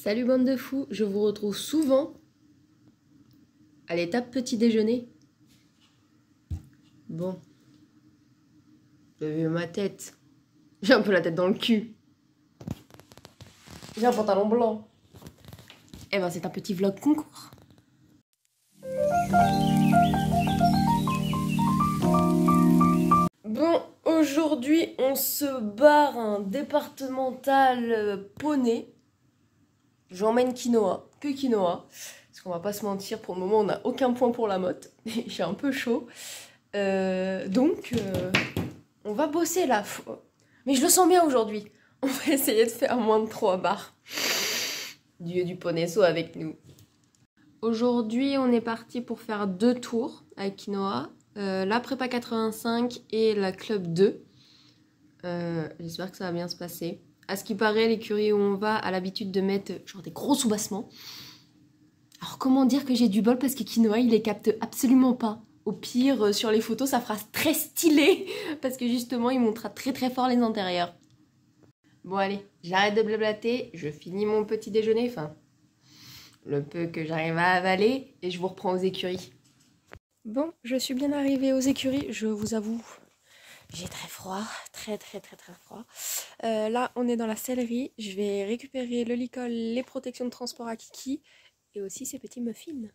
Salut bande de fous, je vous retrouve souvent à l'étape petit déjeuner. Bon, vous avez vu ma tête. J'ai un peu la tête dans le cul. J'ai un pantalon blanc. Eh ben c'est un petit vlog concours. Bon, aujourd'hui on se barre un départemental poney. J'emmène quinoa, que quinoa. Parce qu'on va pas se mentir, pour le moment on n'a aucun point pour la motte. J'ai un peu chaud. Donc on va bosser là. Mais je le sens bien aujourd'hui. On va essayer de faire moins de 3 bars. Dieu du poney soit avec nous. Aujourd'hui on est parti pour faire 2 tours avec quinoa. La prépa 85 et la club 2. J'espère que ça va bien se passer. À ce qui paraît, l'écurie où on va a l'habitude de mettre genre des gros soubassements. Alors comment dire que j'ai du bol parce que quinoa il les capte absolument pas. Au pire, sur les photos ça fera très stylé parce que justement il montrera très très fort les intérieurs. Bon allez, j'arrête de blablater, je finis mon petit déjeuner, enfin le peu que j'arrive à avaler et je vous reprends aux écuries. Bon, je suis bien arrivée aux écuries, je vous avoue. J'ai très froid, très froid. Là, on est dans la sellerie. Je vais récupérer le licol, les protections de transport à Kiki et aussi ses petits muffins.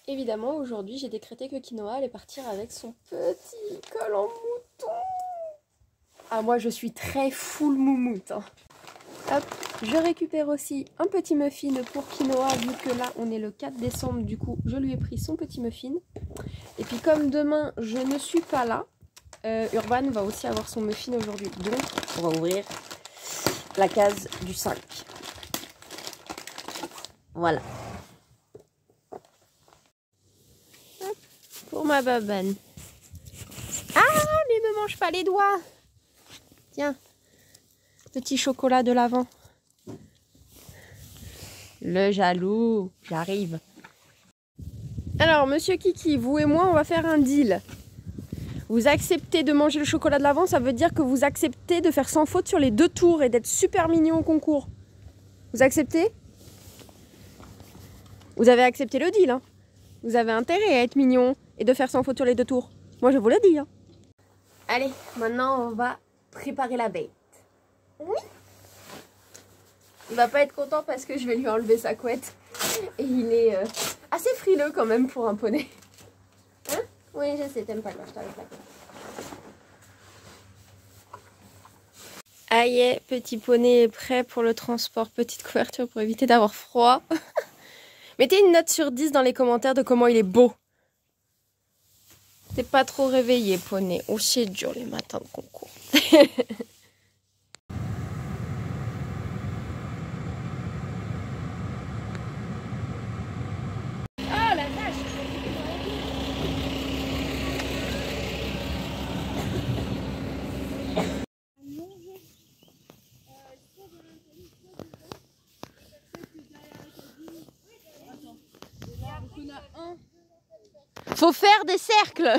Évidemment, aujourd'hui, j'ai décrété que quinoa allait partir avec son petit col en mouton. Ah, moi, je suis très full moumoute. Hein. Hop, je récupère aussi un petit muffin pour quinoa, vu que là, on est le 4 décembre. Du coup, je lui ai pris son petit muffin. Et puis comme demain je ne suis pas là, Urban va aussi avoir son muffin aujourd'hui. Donc on va ouvrir la case du 5. Voilà. Hop, pour ma babane. Ah mais me mange pas les doigts. Tiens, petit chocolat de l'Avent. Le jaloux, j'arrive. Alors, monsieur Kiki, vous et moi, on va faire un deal. Vous acceptez de manger le chocolat de l'Avent, ça veut dire que vous acceptez de faire sans faute sur les 2 tours et d'être super mignon au concours. Vous acceptez? Vous avez accepté le deal, hein? Vous avez intérêt à être mignon et de faire sans faute sur les 2 tours. Moi, je vous le dis, hein. Allez, maintenant, on va préparer la bête. Oui. Il va pas être content parce que je vais lui enlever sa couette. Et il est assez frileux quand même pour un poney. Hein? Oui, je sais, t'aimes pas quand je t'enlève la couette. Aïe, petit poney est prêt pour le transport. Petite couverture pour éviter d'avoir froid. Mettez une note sur 10 dans les commentaires de comment il est beau. T'es pas trop réveillé, poney. Oh, c'est dur les matins de concours. Faut faire des cercles.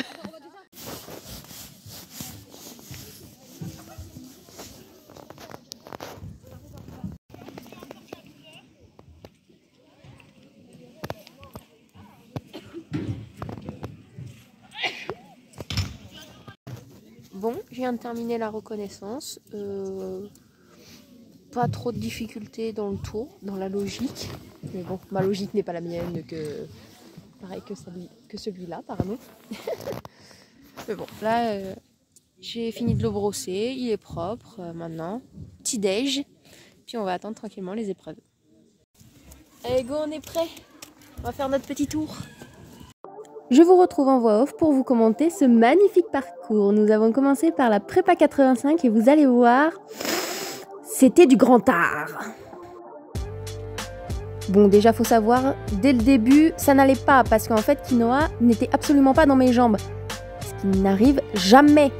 Bon, je viens de terminer la reconnaissance. Pas trop de difficultés dans le tour, dans la logique. Mais bon, ma logique n'est pas la mienne, pareil que celui-là, apparemment. Mais bon, là, j'ai fini de le brosser, il est propre maintenant. Petit déj, puis on va attendre tranquillement les épreuves. Allez, go, on est prêt. On va faire notre petit tour. Je vous retrouve en voix off pour vous commenter ce magnifique parcours. Nous avons commencé par la prépa 85 et vous allez voir, c'était du grand art. Bon, déjà faut savoir, dès le début, ça n'allait pas parce qu'en fait, quinoa n'était absolument pas dans mes jambes. Ce qui n'arrive jamais.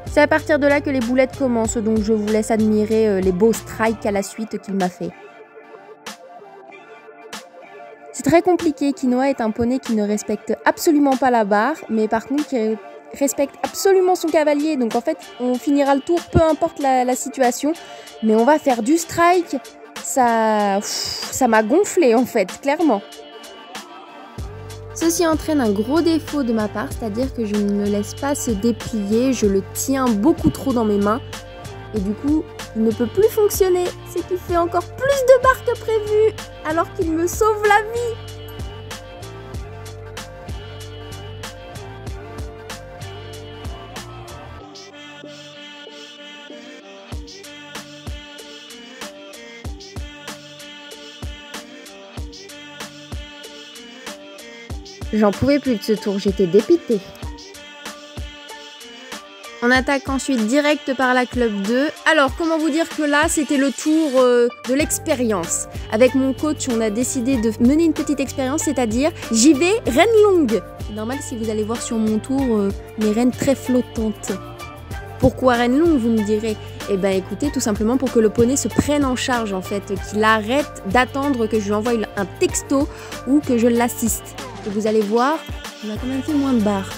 C'est à partir de là que les boulettes commencent, donc je vous laisse admirer les beaux strikes à la suite qu'il m'a fait. C'est très compliqué, quinoa est un poney qui ne respecte absolument pas la barre, mais par contre respecte absolument son cavalier. Donc en fait, on finira le tour, peu importe la situation. Mais on va faire du strike. Ça m'a gonflé en fait, clairement. Ceci entraîne un gros défaut de ma part, c'est-à-dire que je ne le laisse pas se déplier, je le tiens beaucoup trop dans mes mains et du coup il ne peut plus fonctionner, ce qui fait encore plus de barres que prévu, alors qu'il me sauve la vie. J'en pouvais plus de ce tour, j'étais dépitée. On attaque ensuite direct par la club 2. Alors, comment vous dire que là, c'était le tour de l'expérience. Avec mon coach, on a décidé de mener une petite expérience, c'est-à-dire, j'y vais reine longue. C'est normal si vous allez voir sur mon tour mes reines très flottantes. Pourquoi reine longue, vous me direz? Eh bien, écoutez, tout simplement pour que le poney se prenne en charge, en fait, qu'il arrête d'attendre que je lui envoie un texto ou que je l'assiste. Et vous allez voir, on a quand même fait moins de barres.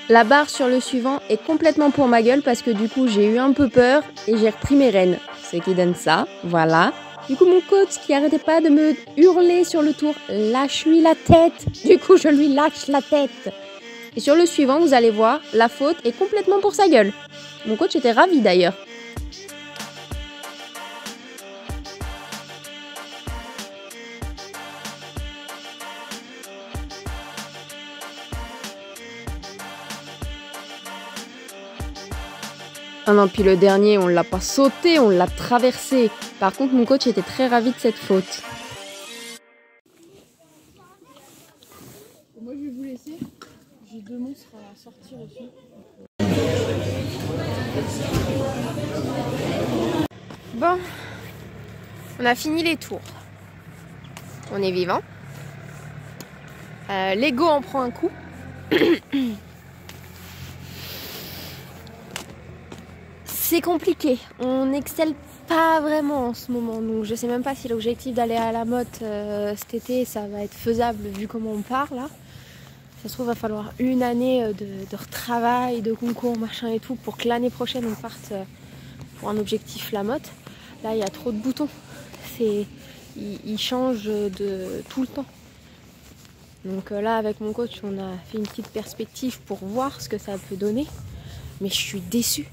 La barre sur le suivant est complètement pour ma gueule parce que du coup j'ai eu un peu peur et j'ai repris mes rênes. Ce qui donne ça, voilà. Du coup mon coach qui arrêtait pas de me hurler sur le tour, lâche-lui la tête. Du coup je lui lâche la tête. Et sur le suivant vous allez voir, la faute est complètement pour sa gueule. Mon coach était ravi d'ailleurs. Ah non, puis le dernier, on l'a pas sauté, on l'a traversé. Par contre, mon coach était très ravi de cette faute. Moi, je vais vous laisser. J'ai 2 monstres à sortir aussi. Bon, on a fini les tours. On est vivant. L'ego en prend un coup. C'est compliqué, on n'excelle pas vraiment en ce moment, donc je sais même pas si l'objectif d'aller à la motte cet été ça va être faisable vu comment on part là. Ça se trouve va falloir une année de retravail, de concours, machin et tout pour que l'année prochaine on parte pour un objectif la motte. Là il y a trop de boutons, il change de tout le temps. Donc là avec mon coach on a fait une petite perspective pour voir ce que ça peut donner, mais je suis déçue.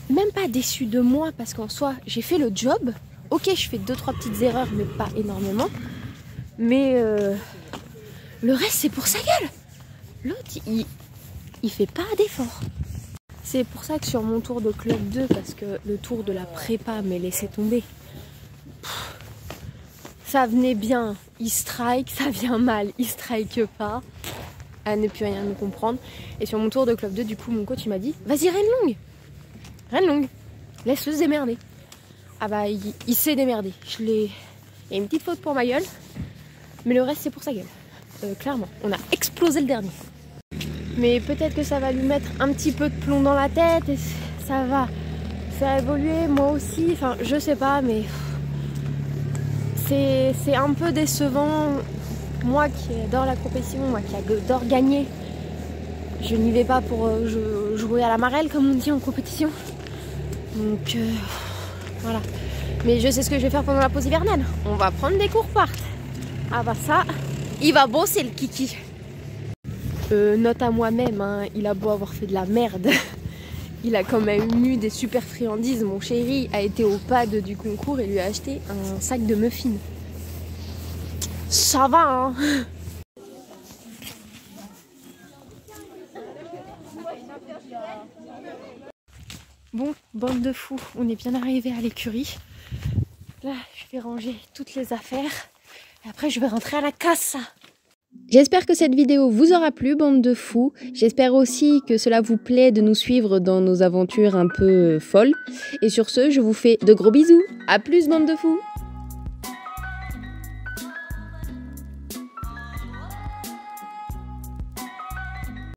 Même pas déçue de moi parce qu'en soi j'ai fait le job. Ok, je fais 2-3 petites erreurs mais pas énormément. Mais le reste c'est pour sa gueule. L'autre il fait pas d'effort. C'est pour ça que sur mon tour de club 2, parce que le tour de la prépa m'est laissé tomber. Ça venait bien, il strike, ça vient mal, il strike pas. À ne plus rien me comprendre. Et sur mon tour de club 2, du coup mon coach il m'a dit vas-y reine longue. Reine longue, laisse-le se démerder. Ah bah il s'est démerdé. Il y a une petite faute pour ma gueule, mais le reste c'est pour sa gueule. Clairement, on a explosé le dernier. Mais peut-être que ça va lui mettre un petit peu de plomb dans la tête et ça va faire évoluer moi aussi. Enfin je sais pas, mais c'est un peu décevant. Moi qui adore la compétition, moi qui adore gagner, je n'y vais pas pour jouer à la marelle comme on dit en compétition. Donc voilà. Mais je sais ce que je vais faire pendant la pause hivernale. On va prendre des cours part. Ah bah ça, il va bosser le kiki. Note à moi-même, hein, il a beau avoir fait de la merde. Il a quand même eu des super friandises. Mon chéri a été au pad du concours et lui a acheté un sac de muffins. Ça va, hein. Bon, bande de fous, on est bien arrivé à l'écurie. Là, je vais ranger toutes les affaires. Et après, je vais rentrer à la casse. J'espère que cette vidéo vous aura plu, bande de fous. J'espère aussi que cela vous plaît de nous suivre dans nos aventures un peu folles. Et sur ce, je vous fais de gros bisous. À plus, bande de fous.